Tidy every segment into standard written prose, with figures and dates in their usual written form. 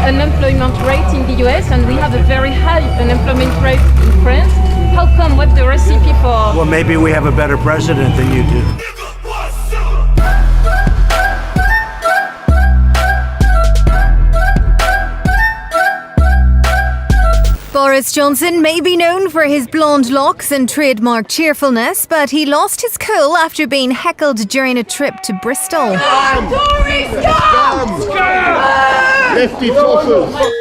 unemployment rate in the US and we have a very high unemployment rate in France. How come? What's the recipe for? Well, maybe we have a better president than you do. Boris Johnson may be known for his blonde locks and trademark cheerfulness, but he lost his cool after being heckled during a trip to Bristol. Tory scum! Scum! Lefty tossers!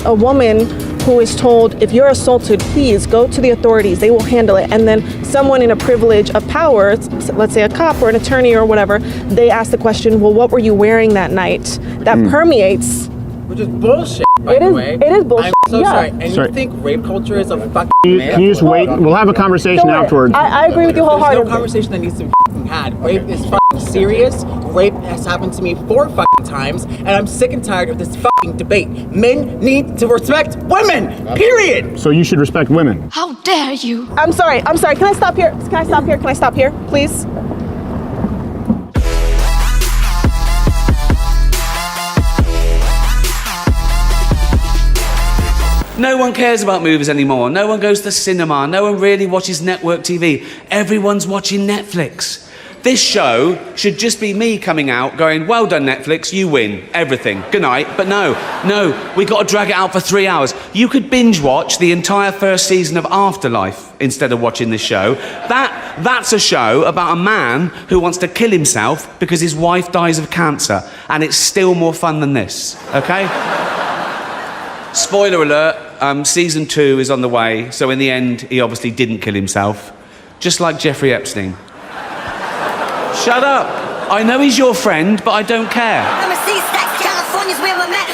A woman who is told, if you're assaulted, please go to the authorities, they will handle it. And then someone in a privilege of power, let's say a cop or an attorney or whatever, they ask the question, well, what were you wearing that night? That permeates. Which is bullshit, by the way. It is bullshit. I'm so sorry. And you think rape culture is a fucking myth? Can you just wait? We'll have a conversation afterwards. I agree with you wholeheartedly. There's no conversation that needs to be had. Rape is fucking serious. Rape has happened to me 4 fucking times, and I'm sick and tired of this fucking debate. Men need to respect women, period. So you should respect women. How dare you? I'm sorry. Can I stop here? Can I stop here, please? No one cares about movies anymore. No one goes to the cinema. No one really watches network TV. Everyone's watching Netflix. This show should just be me coming out going, well done, Netflix, you win everything. Good night. But no, we got to drag it out for 3 hours. You could binge watch the entire first season of Afterlife instead of watching this show. That's a show about a man who wants to kill himself because his wife dies of cancer. And it's still more fun than this, okay? Spoiler alert, season 2 is on the way, so in the end, he obviously didn't kill himself. Just like Jeffrey Epstein. Shut up. I know he's your friend, but I don't care. I'm a C-Stacks, California's where I'm at.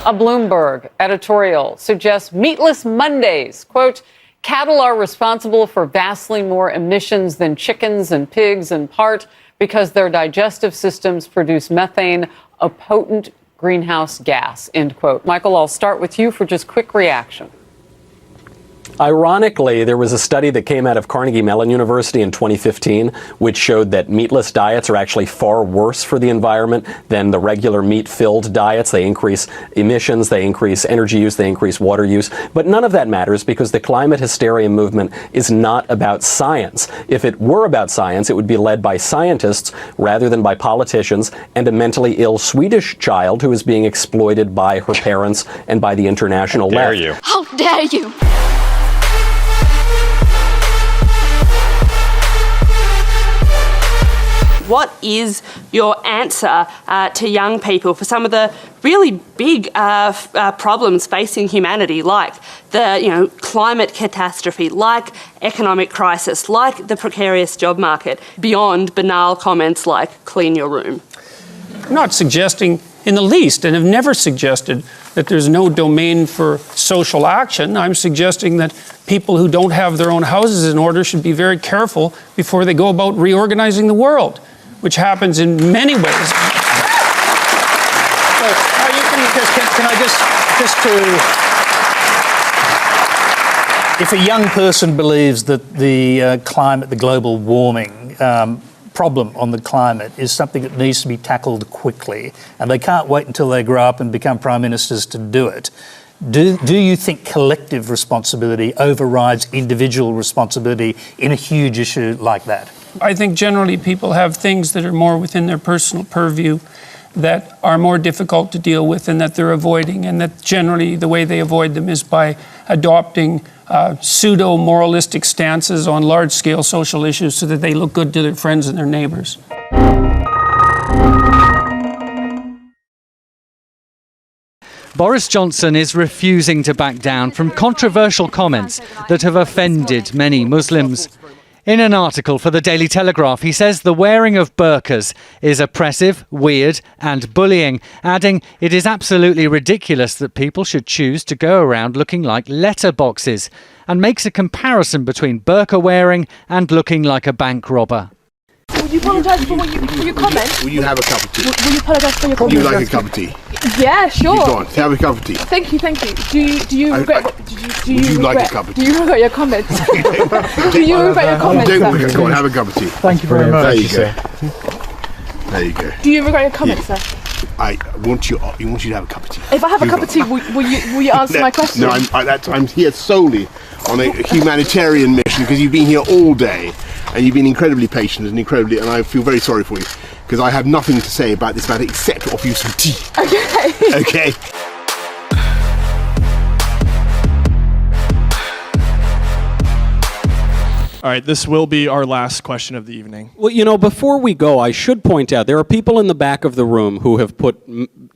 A Bloomberg editorial suggests meatless Mondays. Quote, cattle are responsible for vastly more emissions than chickens and pigs, in part because their digestive systems produce methane, a potent greenhouse gas, end quote. Michael, I'll start with you for just quick reaction. Ironically, there was a study that came out of Carnegie Mellon University in 2015, which showed that meatless diets are actually far worse for the environment than the regular meat-filled diets. They increase emissions, they increase energy use, they increase water use. But none of that matters because the climate hysteria movement is not about science. If it were about science, it would be led by scientists rather than by politicians and a mentally ill Swedish child who is being exploited by her parents and by the international left. How dare you? How dare you? What is your answer to young people for some of the really big problems facing humanity, like the climate catastrophe, like economic crisis, like the precarious job market, beyond banal comments like clean your room? I'm not suggesting in the least, and have never suggested, that there's no domain for social action. I'm suggesting that people who don't have their own houses in order should be very careful before they go about reorganizing the world, which happens in many ways. So, can I if a young person believes that the climate, the global warming problem on the climate is something that needs to be tackled quickly, and they can't wait until they grow up and become prime ministers to do it, do you think collective responsibility overrides individual responsibility in a huge issue like that? I think generally people have things that are more within their personal purview that are more difficult to deal with and that they're avoiding, and that generally the way they avoid them is by adopting pseudo-moralistic stances on large-scale social issues so that they look good to their friends and their neighbors. Boris Johnson is refusing to back down from controversial comments that have offended many Muslims. In an article for the Daily Telegraph, he says the wearing of burqas is oppressive, weird and bullying, adding it is absolutely ridiculous that people should choose to go around looking like letterboxes, and makes a comparison between burqa wearing and looking like a bank robber. would you apologise for your comment? Will you have a cup of tea? Will you apologise for your Would comment? you like a cup of tea? Yeah, sure. You go on, have a cup of tea. Thank you. Do you regret? Do you Would you like regret, a cup of tea? Do you regret your comments? Do you regret your comments? Don't sir? go on, have a cup of tea. Thank you very much. There you go. There you go. Do you regret your comments, sir? I want you to have a cup of tea. If I have a cup of tea, will you answer my question? No, I'm here solely on a humanitarian mission because you've been here all day and you've been incredibly patient and I feel very sorry for you because I have nothing to say about this matter except to offer you some tea. Okay. Okay. All right, this will be our last question of the evening. Well, you know, before we go, I should point out there are people in the back of the room who have put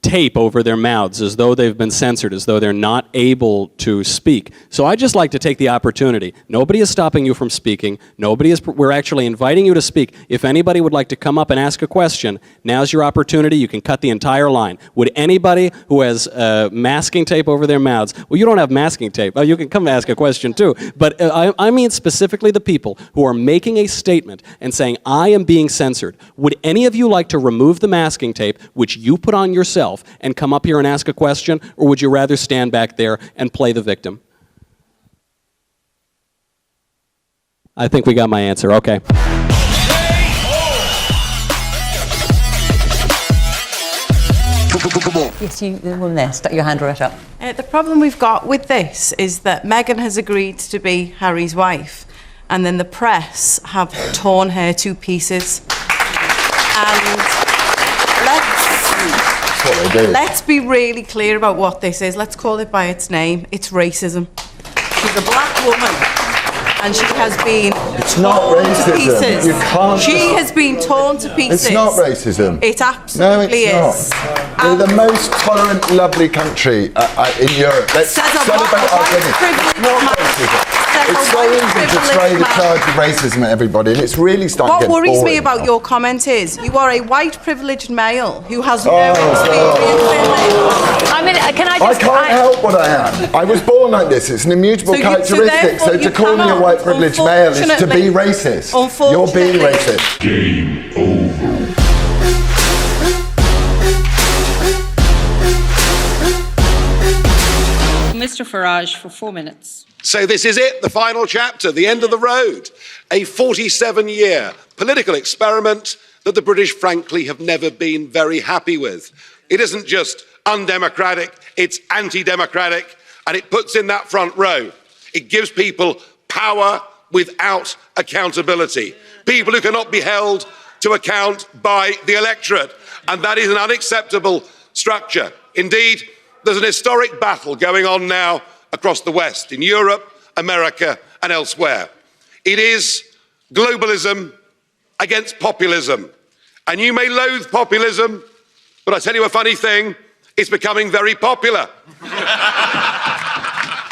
tape over their mouths as though they've been censored, as though they're not able to speak. So I'd just like to take the opportunity. Nobody is stopping you from speaking. We're actually inviting you to speak. If anybody would like to come up and ask a question, now's your opportunity. You can cut the entire line. Would anybody who has masking tape over their mouths, well, you don't have masking tape. You can come and ask a question too. But I mean specifically the people who are making a statement and saying, I am being censored. Would any of you like to remove the masking tape, which you put on yourself, and come up here and ask a question, or would you rather stand back there and play the victim? I think we got my answer. Okay. Yes, you, the woman there, stuck your hand right up. The problem we've got with this is that Meghan has agreed to be Harry's wife, and then the press have torn her to pieces. And let's be really clear about what this is. Let's call it by its name. It's racism. She's a black woman, and she has been torn to pieces. You can't. She has been torn to pieces. It's not racism. It absolutely is. We're the most tolerant, lovely country in Europe. Let's celebrate our wedding. Not racism. It's so easy to throw the charge of racism at everybody, and it's really starting to get boring. What worries me about your comment is you are a white privileged male who has no experience in this. I mean, can I just... I can't help what I am. I was born like this. It's an immutable characteristic. So to call me a white privileged male is to be racist. You're being racist. Game over. Mr. Farage for 4 minutes. So this is it, the final chapter, the end of the road. A 47-year political experiment that the British, frankly, have never been very happy with. It isn't just undemocratic, it's anti-democratic, and it puts in that front row. It gives people power without accountability. People who cannot be held to account by the electorate. And that is an unacceptable structure. Indeed, there's an historic battle going on now across the West, in Europe, America, and elsewhere. It is globalism against populism. And you may loathe populism, but I tell you a funny thing, it's becoming very popular.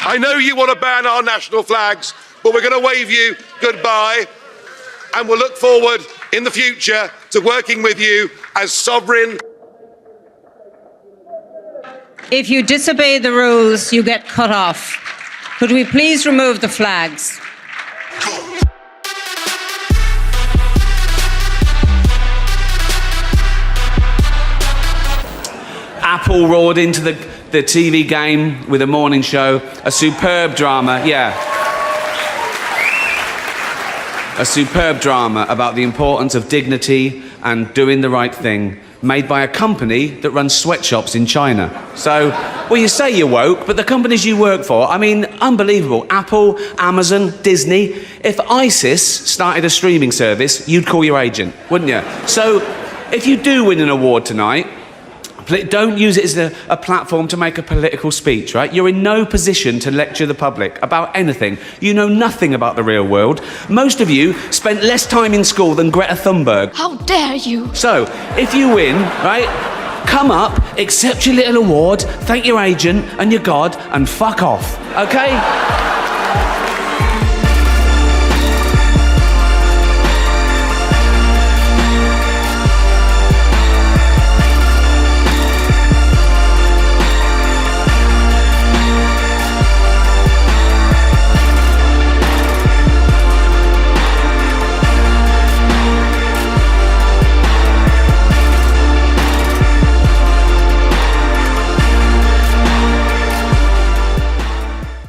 I know you want to ban our national flags, but we're going to wave you goodbye, and we'll look forward in the future to working with you as sovereign. If you disobey the rules, you get cut off. Could we please remove the flags? Apple roared into the TV game with a morning show, a superb drama, a superb drama about the importance of dignity and doing the right thing, made by a company that runs sweatshops in China. So, well, you say you're woke, but the companies you work for, I mean, unbelievable. Apple, Amazon, Disney. If ISIS started a streaming service, you'd call your agent, wouldn't you? So, if you do win an award tonight, don't use it as a platform to make a political speech, right? You're in no position to lecture the public about anything. You know nothing about the real world. Most of you spent less time in school than Greta Thunberg. How dare you? So, if you win, right, come up, accept your little award, thank your agent and your God, and fuck off, okay?